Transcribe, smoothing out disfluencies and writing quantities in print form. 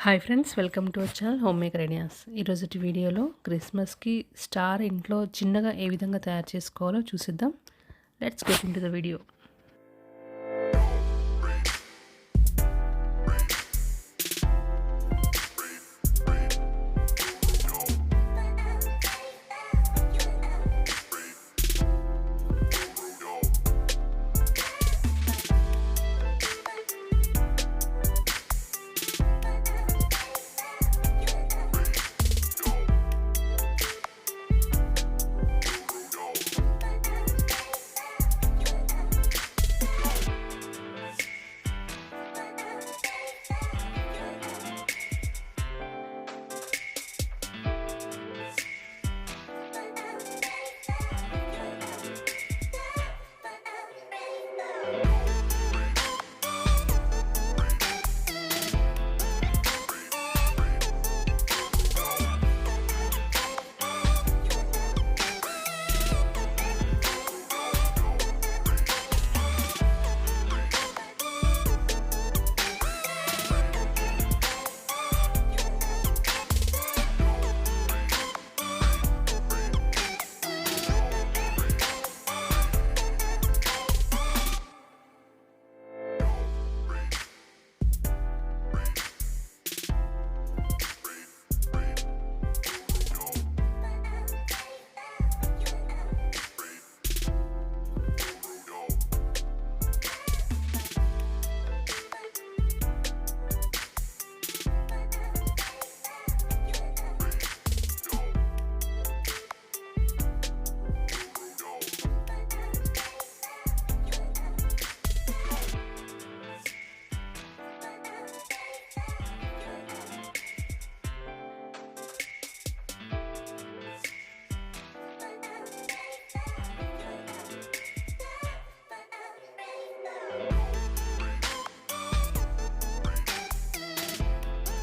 Hi friends, welcome to our channel home maker ideas. ఈరోజుటి వీడియోలో క్రిస్మస్కి స్టార్ ఇంట్లో చిన్నగా ఏ విధంగా తయారు చేసుకోవాలో చూసిద్దాం. Let's get into the video.